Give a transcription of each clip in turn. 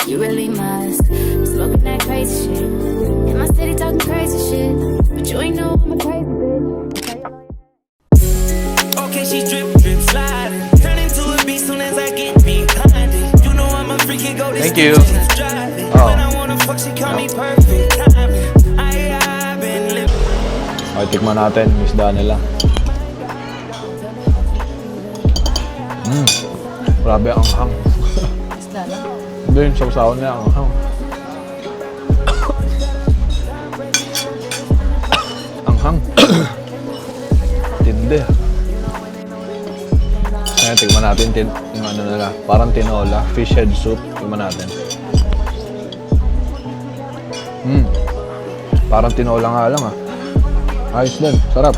You really must. Smoking that crazy shit. In my city talking crazy shit. But you ain't know I'm a crazy bitch. Okay, she drip, drip, sliding. Turn into a beast soon as I get behind it. You know I'm a freaky, go to Thank you. driving. Oh. When I wanna fuck, she call me perfect timing. I've been living. Okay, tikman natin yung isda nila. Grabe ang anghang. Isda lang. Hindi, yung sausawan niya ang anghang. Anghang. Tindi. Ngayon, tikman natin yung ano nila. Parang tinola, fish head soup. Tikman natin. Parang tinola nga lang ah. Ayos din, sarap.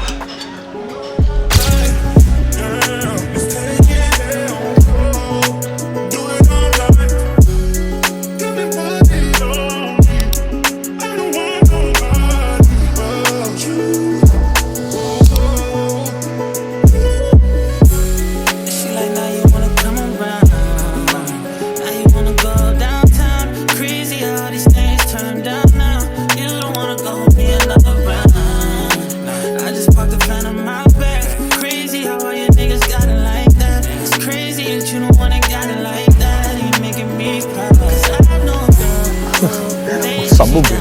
Sabog eh.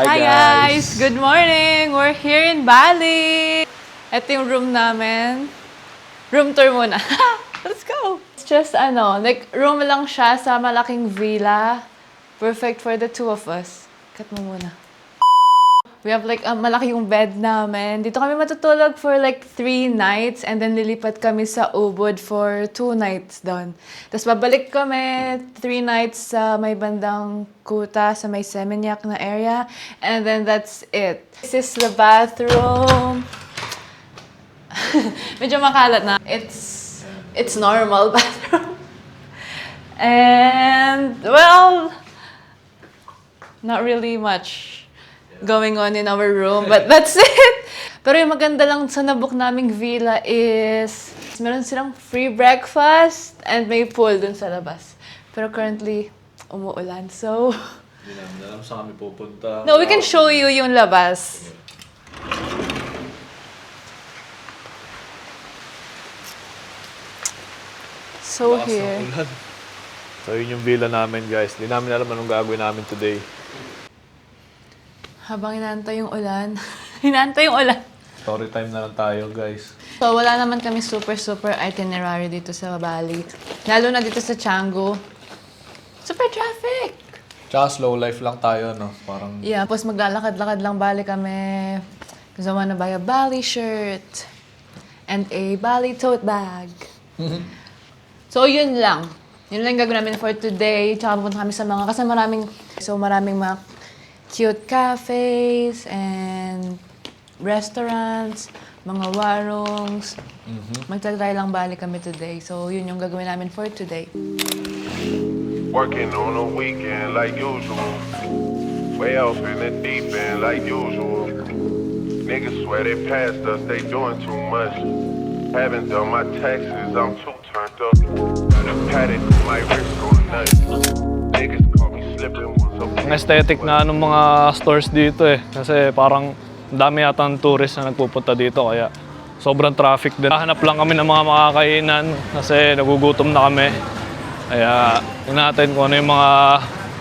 Hi guys! Good morning! We're here in Bali! Ito yung room namin. Room tour muna. Let's go! It's just like room lang siya sa malaking villa. Perfect for the two of us. Cut mo muna. We have like malaki yung bed namin. Dito kami matutulog for like 3 nights and then lilipat kami sa Ubud for 2 nights doon. Tapos babalik kami 3 nights sa may bandang Kuta, sa may Seminyak na area. And then that's it. This is the bathroom. Medyo makalat na. It's normal bathroom. And well, not really much going on in our room, but that's it. Pero yung maganda lang sa nabook naming villa is meron silang free breakfast and may pool dun sa labas. Pero currently, umuulan, so Hindi namin alam saan kami pupunta. no, we can show you yung labas. So Lakas ng here. ulan. So yun yung villa namin guys. Hindi namin alam anong gagawin namin today. Habang inaantay yung ulan. Inaantay yung ulan. Story time na lang tayo guys. So, wala naman kami super itinerary dito sa Bali. Lalo na dito sa Canggu. Super traffic! Tsaka slow life lang tayo, no? Parang Yeah, tapos maglalakad-lakad lang Bali kami. Because I wanna buy a Bali shirt. And a Bali tote bag. So, yun lang. Yun lang gagawin namin for today. Tsaka pupunta kami sa mga, kasi maraming mga cute cafes and restaurants, mga warungs. Magta-try lang Bali kami today. So, yun yung gagawin namin for today. Working on a weekend like usual. Way off in the deep end like usual. Niggas swear they passed us, they doing too much. Haven't done my taxes, I'm too turned up. Got a paddock, my wrist going nuts. Niggas call me slipping once I'm ang aesthetic na ng mga stores dito eh. Kasi parang dami yata ng tourist na nagpupunta dito kaya sobrang traffic din. Hanap lang kami ng mga makakainan kasi nagugutom na kami. Kaya tingnan natin kung ano yung mga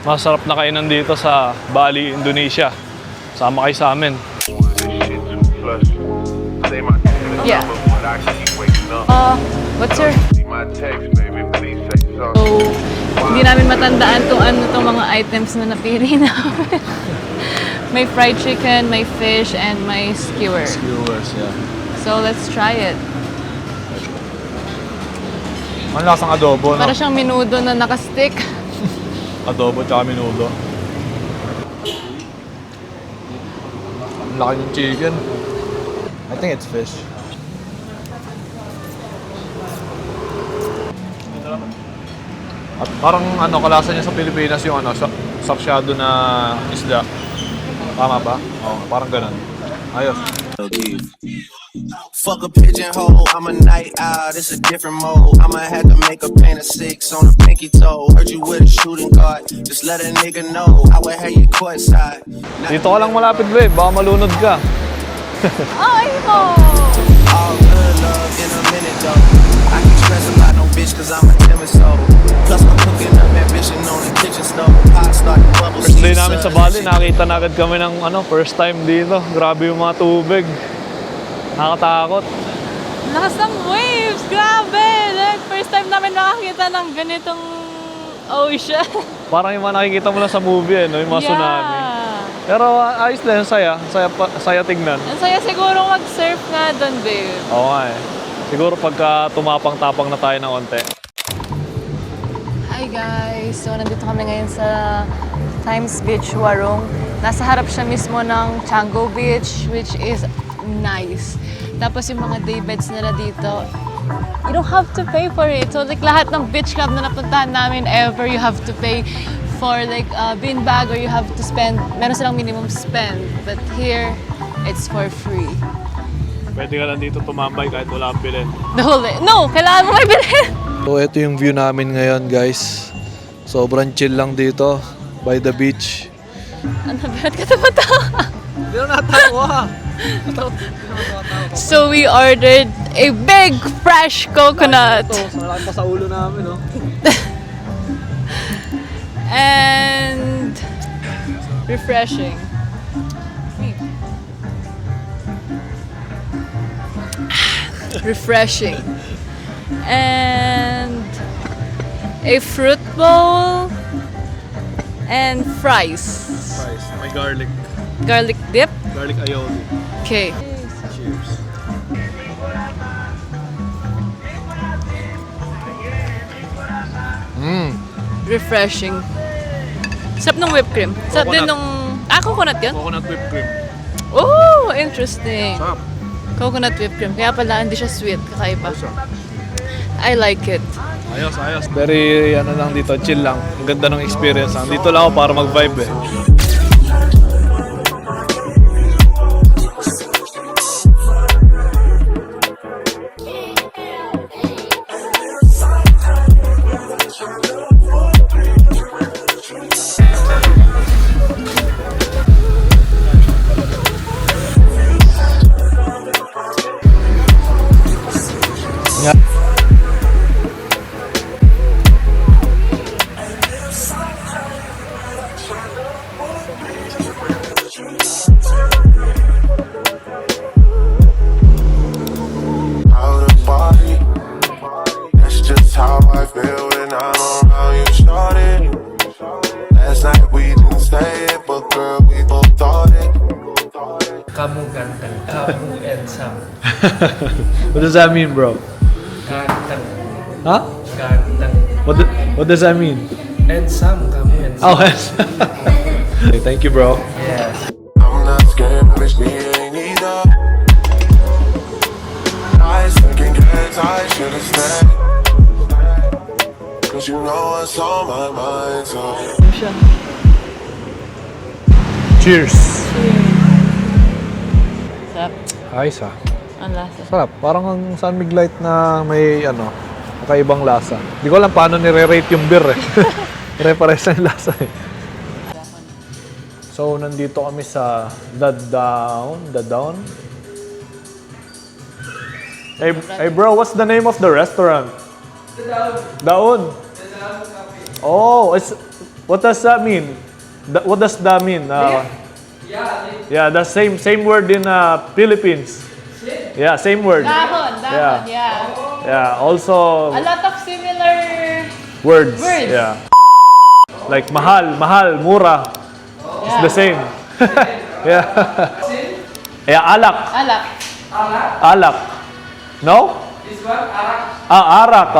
masarap na kainan dito sa Bali, Indonesia. Sama kayo sa amin. Yeah. What's your... So, hindi namin matandaan kung ano itong mga items na napili namin. May fried chicken, may fish, and may skewer. Skewers, yeah. So, let's try it. Ang lasang adobo, no? Para siyang minudo na nakastick. Adobo tsaka minudo. Ang laki ng chicken. I think it's fish. At parang ano, kalasa niya sa Pilipinas yung ano, saksyado na isda. Tama ba? Oo, parang ganun. Ayos. Fuck a pigeonhole, I'm a night owl, it's a different mode. I'ma have to make a paint of 6 on a pinky toe. Heard you with a shooting guard, just let a nigga know I would have you courtside. Dito ka lang malapit, babe. Baka malunod ka. Ay mo! All good love in a minute though. I can stress about no bitch cause I'm a timid soul. Plus I'm cooking up ambition on the kitchen stove. Pot start to bubble. First day namin sa Bali, nakita na agad kami ng ano, first time dito. Grabe yung mga tubig. Nakakatakot. Lakas ng waves! Grabe! Like, first time namin nakakita ng ganitong ocean. Parang yung mga nakikita mo lang sa movie, no? Yung mga tsunami. Pero ayos din, saya. Saya tignan. Ang saya siguro mag-surf nga doon, babe. Oo nga eh. Siguro pagka tumapang-tapang na tayo ng onte. Hi guys! So, nandito kami ngayon sa Times Beach, Warung. Nasa harap siya mismo ng Chango Beach, which is nice. Tapos yung mga day beds nila dito, you don't have to pay for it. So, like, lahat ng beach club na napuntahan namin ever, you have to pay for like beanbag or you have to spend, meron silang minimum spend. But here, it's for free. Pwede ka lang dito tumambay kahit wala kang bilhin. The whole day. No! Kailangan mo may bilhin! So, ito yung view namin ngayon, guys. Sobrang chill lang dito by the beach. Ano ba? Katawa-tawa. Hindi na natawa. So, we ordered a big fresh coconut. Malaki pa sa ulo namin, no? And refreshing. Refreshing. And a fruit bowl and fries. Rice, may garlic. Garlic dip. Garlic aioli. Okay. Cheers. Refreshing. Sarap ng whipped cream. Sarap din Coconut. nung... coconut yan? Coconut whipped cream. Oh, interesting. Sarap. Coconut whipped cream. Kaya pala hindi siya sweet. Kakaiba. I like it. Ayos, ayos. Very, ano lang dito, chill lang. Ang ganda ng experience lang. Dito lang ako para mag-vibe eh. Out of body. That's just how I feel when I'm around you, shorty. Last night we didn't say it, but girl, we both thought it. Kamu ganteng, kamu handsome. What does that mean, bro? Ganteng, Huh? ganteng. What does that mean? Handsome, kamu handsome. Oh, okay, thank you, bro. Yes. I'm not scared, bitch, me ain't either. I second guess I should've stayed. Cause you know what's on my mind, so. Cheers. Sarap. Ayos ah. Ang lasa. Sarap. Parang ang San Mig Light na may ano, kakaibang lasa. Hindi ko alam paano nire-rate yung beer eh. Pare-pares na yung lasa eh. So, nandito kami sa The Dawn. Hey bro, what's the name of the restaurant? The Dawn. Oh, what does that mean? What does that mean? Yeah, the same word in Philippines. Yeah, same word. Dahon, Yeah. yeah. Yeah, also A lot of similar words. Words. Yeah. Like mahal, mura. It's the same. Yeah. Yeah, alak. alak. Alak. No? Arak.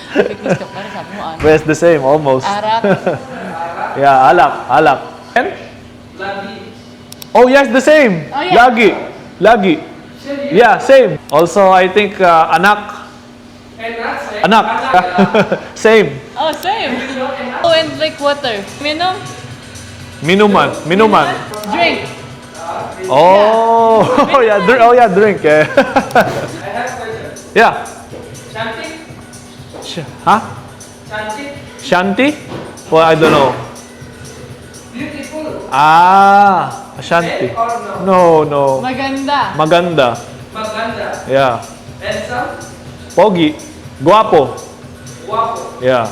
Fitness ka pa rin, sabi mo, ano? But it's the same, almost. Arak. Yeah, alak. And? Oh, yes, the same. Oh, yeah. Lagi. Yeah, same. Also, I think anak. Anak. Same. Oh, same. Oh, and like water. Minom? Minuman. Drink. Oh, yeah, drink. Yeah. Huh? Shanti? Well, I don't know. Shanti. No. Maganda. Maganda. Yeah. Pogi. Guapo. Yeah.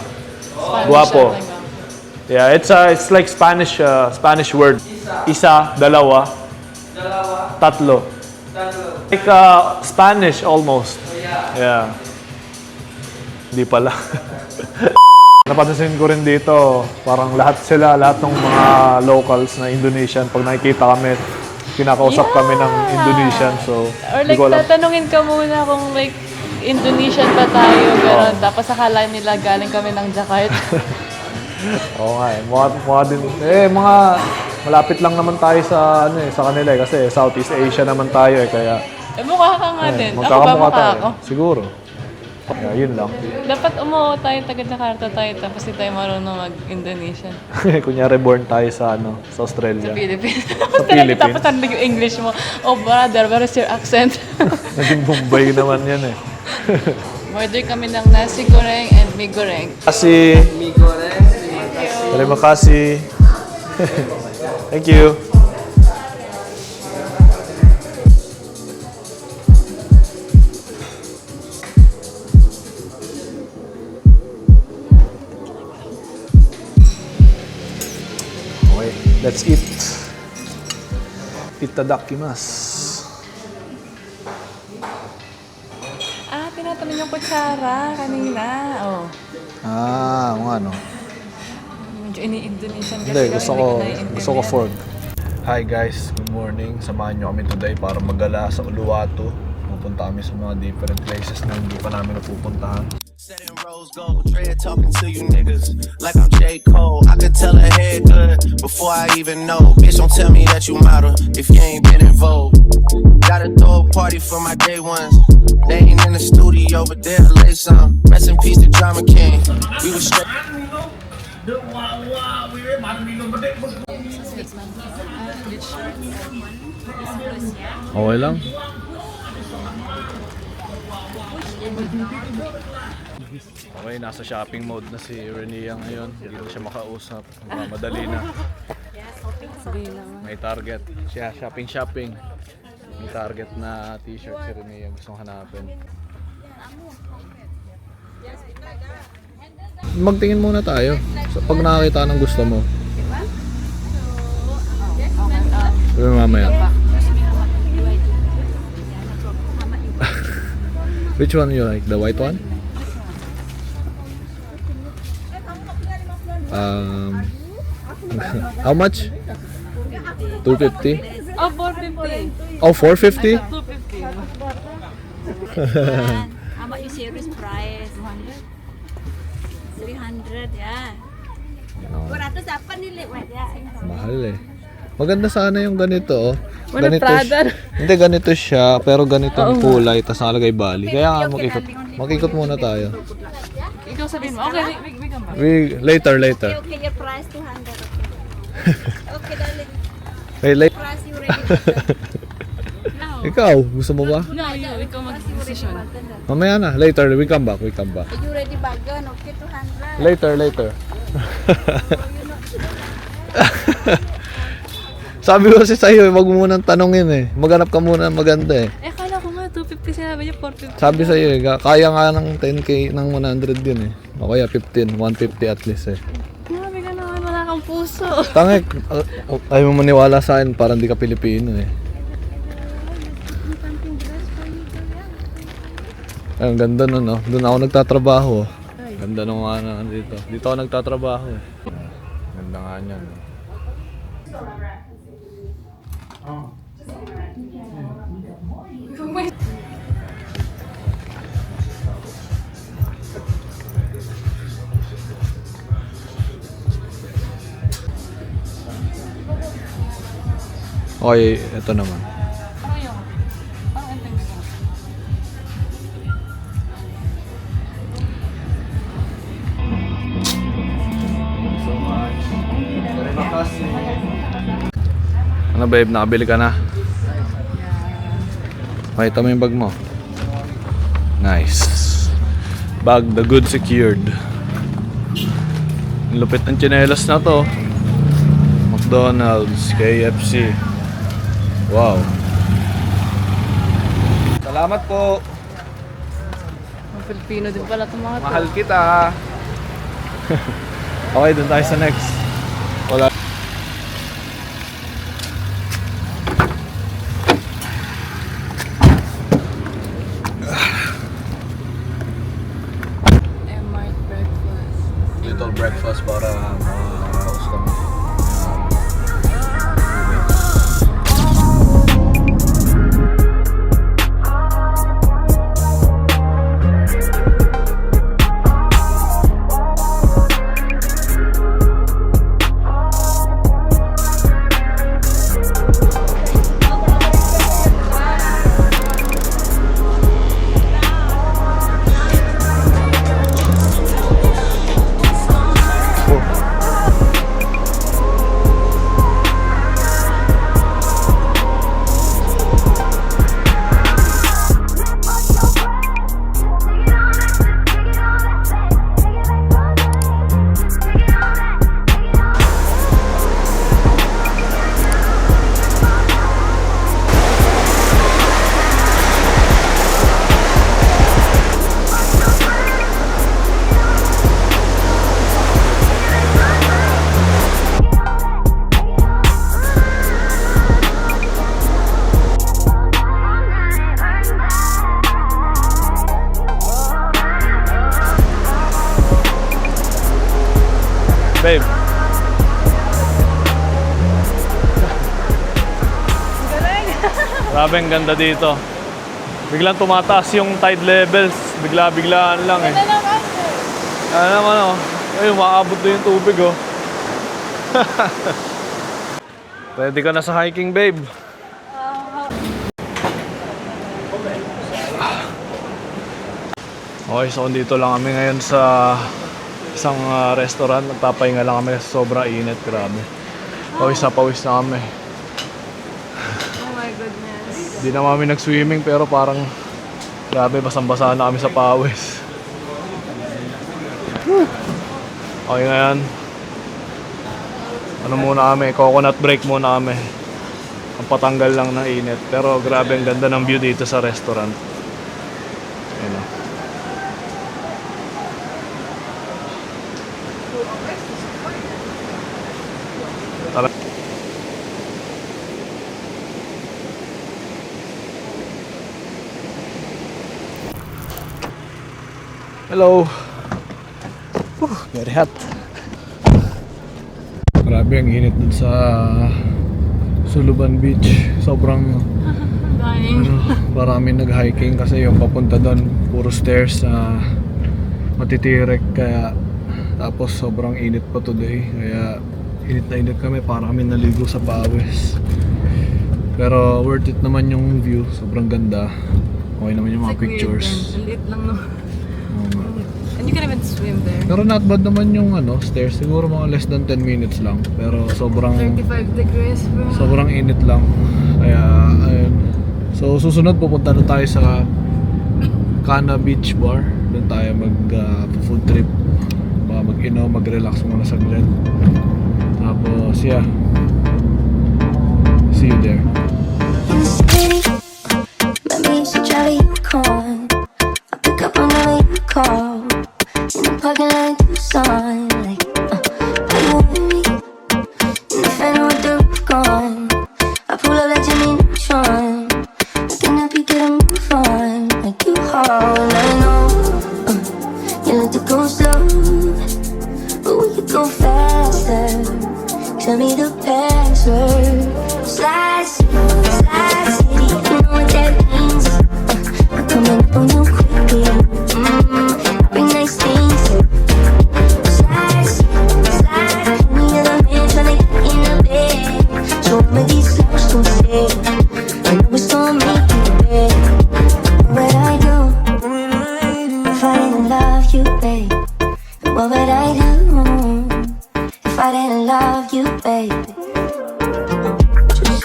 Guapo. Yeah, it's like Spanish word. Isa, dalawa. Tatlo. Like Spanish almost. Yeah. Hindi pala. Napansin ko rin dito, parang lahat ng mga locals na Indonesian, pag nakikita kami, kinakausap kami ng Indonesian, so Or hindi like, ko alam. tatanungin ka muna kung like, Indonesian ba tayo, gano'n. Tapos akala nila galing kami ng Jakarta. Oo nga eh, mukha din. Mga malapit lang naman tayo sa kanila eh, kasi Southeast Asia naman tayo eh, kaya Mukha ka nga din. Ako ba magkakamukha mukha tayo. ako? Siguro. Yeah, yun lang. Dapat umuo tayo, taga-Jakarta tayo, tapos di tayo marunong mag-Indonesian. Kunyari born tayo sa sa Australia. Philippines. Sa Philippines. Tapos ano yung English mo? Oh brother, where is your accent? Naging Bombay naman yan eh. Order kami ng nasi goreng and mi goreng. Kasi terima kasih. Thank you. Okay, let's eat. Itadakimasu. Tinatanong yung kutsara kanina. Oh. Ano? Medyo ini-Indonesian kasi Hindi, kami, gusto ko fork. Hi guys, good morning. Samahan nyo kami today para magala sa Uluwatu. Pupunta kami sa mga different places na hindi pa namin napupuntahan. Setting rose gold, Dre talking to you niggas like I'm J. Cole. I could tell her head good before I even know. Bitch, don't tell me that you model if you ain't been in Vogue. Gotta throw a party for my day ones. They ain't in the studio, but they'll lay some. Rest in peace to Drama King. We was straight. Okay lang. Okay, nasa shopping mode na si Renia ngayon. Hindi na siya makausap. Madali na. May target. Siya, shopping. May target na t-shirt si Renia. Gustong hanapin. Magtingin muna tayo. So, pag nakakita ng gusto mo. Sabi mamaya. Which one you like? The white one? How much? 250? Oh, 450. Oh, 450? 250. How about your series price? 300, yeah. 400 apa nilai ya? Mahal eh. Maganda sana yung ganito oh. Wala Prada. Hindi, ganito siya, pero ganito ang kulay, tapos nakalagay Bali. Kaya nga makikot muna tayo. Ikaw sabihin mo, okay, we come back. Later. Okay, your price 200. Okay, darling. Later. Price you ready? No. Ikaw, gusto mo ba? No, ikaw mag-decision. Mamaya na, later, we come back. You ready bagan? Okay, 200. Later. Sabi ko kasi sa'yo, wag mo munang tanongin eh. Maghanap ka muna ng maganda eh. Akala ko nga, 250 sinabi niya, 450. Sabi sa'yo eh, kaya nga ng 10k ng 100 din eh. O kaya 15, 150 at least eh. Grabe ka naman, wala kang puso. Tangik, ayaw mo maniwala sa akin, parang di ka Pilipino eh. Ay, ang ganda nun no, doon ako nagtatrabaho. Ganda nung ano dito. Dito ako nagtatrabaho eh. Ganda nga niyan. No? Okay, ito naman. Ano babe, nakabili ka na? Makita mo yung bag mo. Nice. Bag, the good secured. Ang lupit ng tsinelas na to. McDonald's, KFC. Wow. Salamat po. Ang Pilipino din pala itong mga to. Mahal kita. Okay, dun tayo sa next. Wala. Mart breakfast. Little breakfast para makakaos kami. Babe. Grabe ang ganda dito. Biglang tumataas yung tide levels. Bigla-biglaan lang eh. Ano naman? Ano naman oh. Ay, umaabot na yung tubig oh. Ready ka na sa hiking, babe? Okay, so dito lang kami ngayon sa isang restaurant. Nagpapahinga lang kami kasi sobrang init. Grabe. Pawis na kami. Oh my goodness. Hindi na kami nag-swimming pero parang grabe, basang-basa na kami sa pawis. Okay ngayon. Ano muna kami, coconut break muna kami. Ang patanggal lang ng init. Pero grabe ang ganda ng view dito sa restaurant. Ayun o. Tara. Hello. Very hot. Grabe ang init dun sa Suluban Beach. Sobrang marami nag-hiking kasi yung papunta doon puro stairs na matitirek, kaya tapos sobrang init pa today, kaya init na init kami, para kami naligo sa pawis. Pero worth it naman yung view, sobrang ganda. Okay naman yung mga pictures. Liit lang no. And you can even swim there. Pero not bad naman yung stairs. Siguro mga less than 10 minutes lang. Pero sobrang 35 degrees bro. sobrang init lang. Kaya ayun. So susunod pupunta na tayo sa Cana Beach Bar. Doon tayo mag food trip. Mag-inom, mag-relax muna saglit. Tapos yeah. See you there. Maybe you should try to call. I pick up whenever you call. In the parking lot, do sign like, are you with me? In the Phantom with the roof gone. I pull up like Jimmy Neutron. Looking up, you get a move on. Like you haul, I know. You like to go slow, but we could go faster. Tell me the path.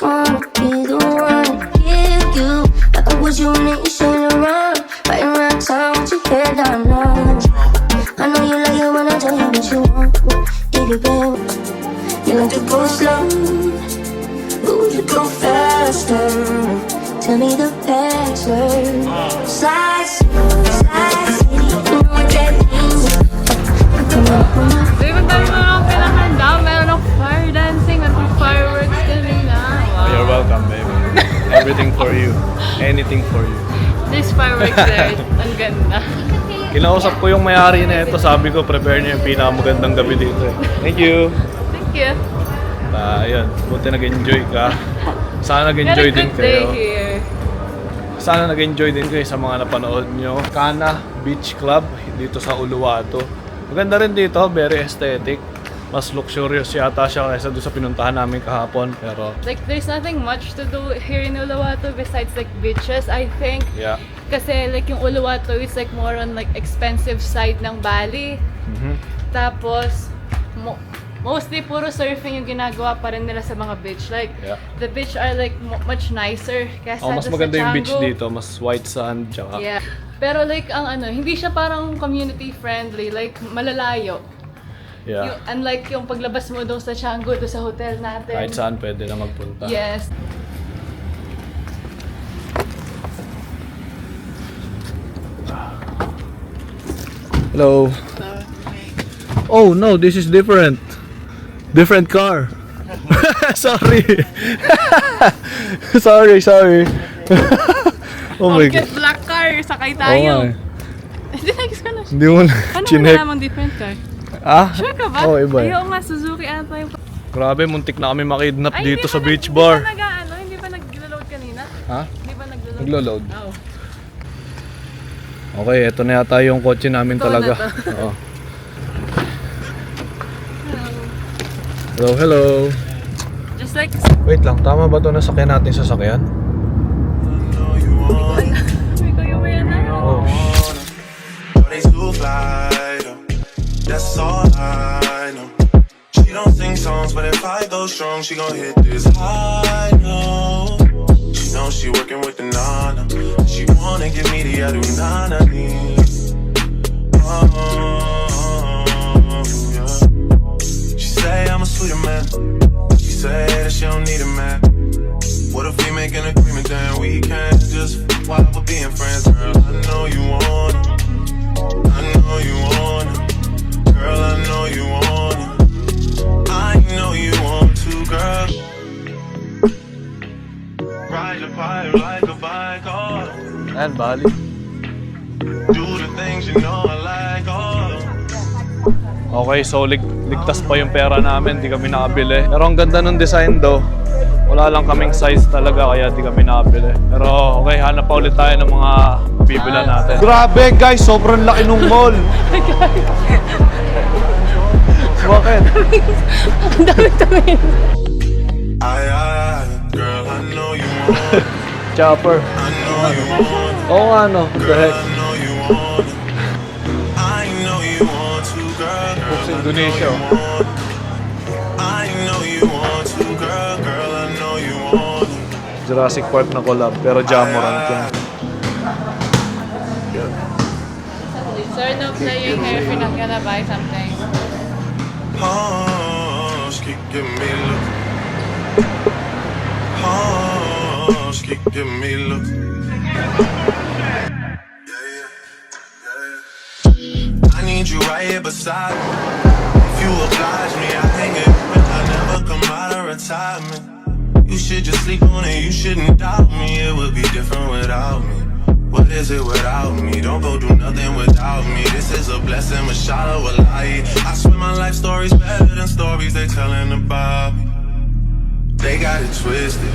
wanna be the one to give you like I was your nation around. Writing rhymes out with your head down low. I know you like it when I tell you what you want. Get it, baby. You like to go slow, but would you go faster? Tell me the password. Slide, slide, you know what that means. I'm coming up on my Babe, ang dami mo lang pinakanda. Meron ng fire dancing at fireworks kanina. Wow. You're welcome, babe. Everything for you. Anything for you. There's fireworks there. Ang ganda. Kinausap ko yung may-ari na ito. Sabi ko, prepare niyo yung pinakamagandang gabi dito. Thank you. Thank you. Ayun, buti nag-enjoy ka. Sana nag-enjoy din Had a good day kayo. here. Sana nag-enjoy din kayo sa mga napanood nyo. Kana Beach Club dito sa Uluwatu. Maganda rin dito, very aesthetic. Mas luxurious yata siya kaysa doon sa pinuntahan namin kahapon. Pero Like, there's nothing much to do here in Uluwatu besides like beaches, I think. yeah. Kasi like yung Uluwatu is like more on like expensive side ng Bali. Tapos, mostly puro surfing yung ginagawa pa rin nila sa mga beach. Like, Yeah. the beach are like much nicer kaysa Mas sa maganda yung beach Canggu. dito, mas white sand, tsaka Yeah. Pero like, ang ano, hindi siya parang community friendly. Like, malalayo. yeah. Unlike yung paglabas mo doon sa Canggu, doon sa hotel natin. Kahit saan pwede na magpunta. Yes. Hello. Oh no, this is different. Different car. Sorry. sorry. Oh my Get god. black car, sakay Oh tayo. my. Hindi na ko na. Hindi mo na Ano mo chinek. namang different car? Ah? Sure ka ba? Oh, iba. Ayaw nga, Suzuki ata yung... Grabe, muntik na kami makidnap Ay, dito hindi sa pa beach nag- bar. Hindi pa nag-load kanina? Ha? Hindi pa nag-load? Naglo-load. Oo. Okay, eto na yata yung kotse namin Ito na talaga. to. Oo. Hello. Just like... Wait lang, tama ba ito nasakyan natin sa sakyan? Ikaw yung may ano. Oh, They too fly, though. That's all I know. She don't sing songs, but if I go strong, she gon' hit this high note. She knows she working with the nana. She wanna give me the adunana. Oh, yeah. She say I'm a sweeter man. She say that she don't need a man. What if we make an agreement, then we can't just while we're being friends, girl? I know you want it. I know you want it. Girl, I know you want it. I know you want to, girl. Ride the pipe like a bike, oh. and Bali. Do the things you know I like, oh. Okay, so ligtas pa yung pera namin, di kami nakabili. Pero ang ganda ng design do. Wala lang kaming size talaga kaya di kami nakabili. Pero okay, hanap pa ulit tayo ng mga bibilan natin. Grabe guys, sobrang laki nung mall. Bakit? Girl, I know you want it. Chopper. I know you want it. Oo nga no, the Girl, heck. I know you want it. I know you want to, girl. Oops, Indonesia. I know you want to, girl. Girl, I know you want it. Jurassic Park na collab, pero Jamorant yan. Sir, no playing here if you're not gonna buy something. Oh, she keep giving me looks. Oh, she keep giving me looks. I need you right here beside me. If you oblige me, I hang it, but I never come out of retirement. You should just sleep on it, you shouldn't doubt me. It would be different without me. What is it without me? Don't go do nothing without me. This is a blessing, mashallah, wallahi. I swear my life story's better than stories they telling about me. They got it twisted.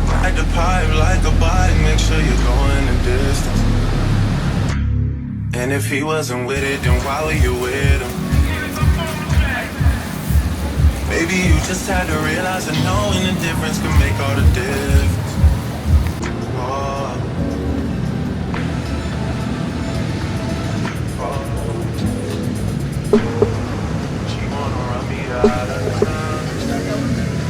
Ride the pipe like a bike, make sure you're going the distance. And if he wasn't with it, then why were you with him? Maybe you just had to realize that knowing the difference can make all the difference. Oh. She wanna run me out of town.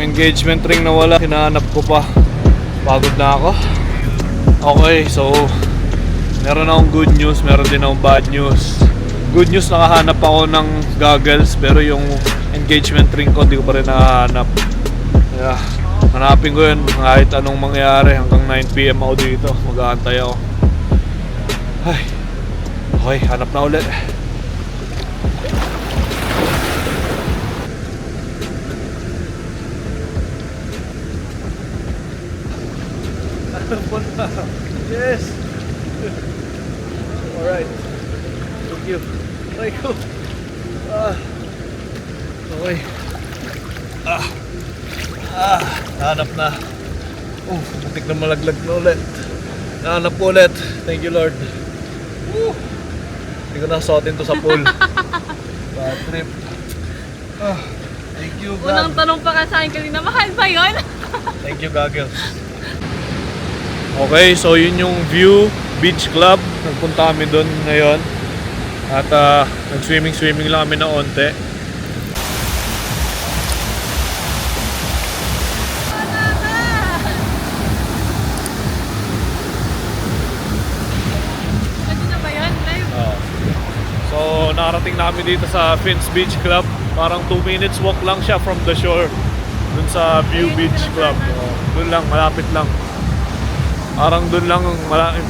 engagement ring na wala. Hinahanap ko pa. Pagod na ako. Okay, so meron akong good news, meron din akong bad news. Good news, nakahanap ako ng goggles, pero yung engagement ring ko hindi ko pa rin nakahanap. Yeah, hanapin ko yun kahit anong mangyari. Hanggang 9 PM ako dito, mag-aantay ako. Ay, okay, hanap na ulit. Yes. Alright. Thank you. Thank you. Okay. Nahanap na. Oh, matik na malaglag na ulit. Nahanap ko ulit. Thank you, Lord. Hindi ko nasuotin to sa pool. Bad trip. Thank you, God. Unang tanong pa ka sa akin kanina, mahal ba yun? Thank you, goggles. Okay, so yun yung View Beach Club. Nagpunta kami doon ngayon. At nag-swimming lang kami na onte. Pwede na ba yun? Live? So, nakarating na kami dito sa Fins Beach Club. Parang 2 minutes walk lang siya from the shore. Dun sa View Beach Club. Dun lang, malapit lang. Parang dun lang yung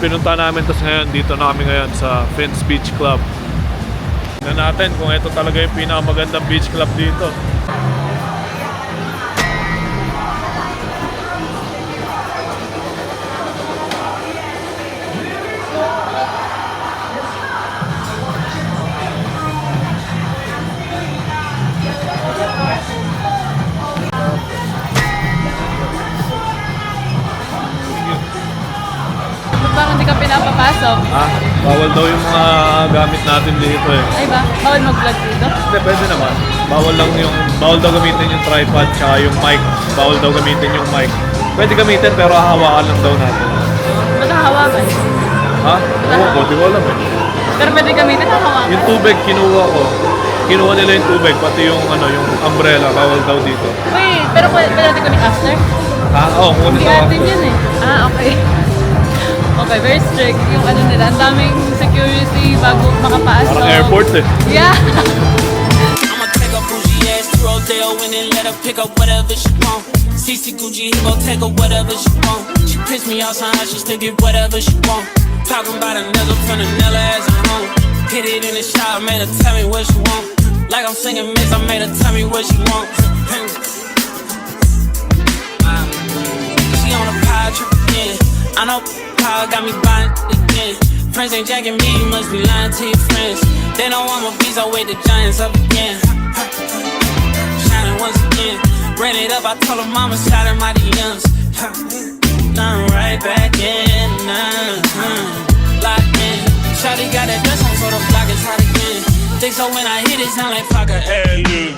pinunta namin. Tapos ngayon, dito na kami ngayon sa Fins Beach Club. Tignan natin kung ito talaga yung pinakamagandang beach club dito. Ba't hindi ka pinapapasok? Bawal daw yung mga gamit natin dito eh. Ay ba? Bawal mag-vlog dito? Hindi, pwede naman. Bawal daw gamitin yung tripod tsaka yung mic. Bawal daw gamitin yung mic. Pwede gamitin pero hahawakan lang daw natin. Ba't hahawakan? Ha? Oo, buti ko alam eh. Pero pwede gamitin hahawakan? Yung tubig kinuha ko. Kinuha nila yung tubig, pati yung yung umbrella, bawal daw dito. Wait, pero pwede natin kunin after? Ha? Oo, kunin Hindi sa atin yun eh. Okay. Okay, very strict. Yung nila, ang daming security bago makapasok. Parang airport eh. Yeah. I'ma take a bougie ass to Rodeo and then let her pick up whatever she want. CC Gucci, he gon' take her whatever she want. She pissed me off somehow, she still get whatever she want. Talking about a nigga from the Nella as a home. Hit it in the shot, made her tell me what she want. Like I'm singing Miss, I made her tell me what she want. She on a power trip again. I know power got me buying again. Friends ain't jacking me, you must be lying to your friends. They know I'm a beast, I wait the giants up again. Shining once again. Ran it up, I told her mama, shot in my DMs. I'm right back in, locked in. Shawty got that dress on, so the block is hot again. Think so when I hit it, sound like fuck a heirloom.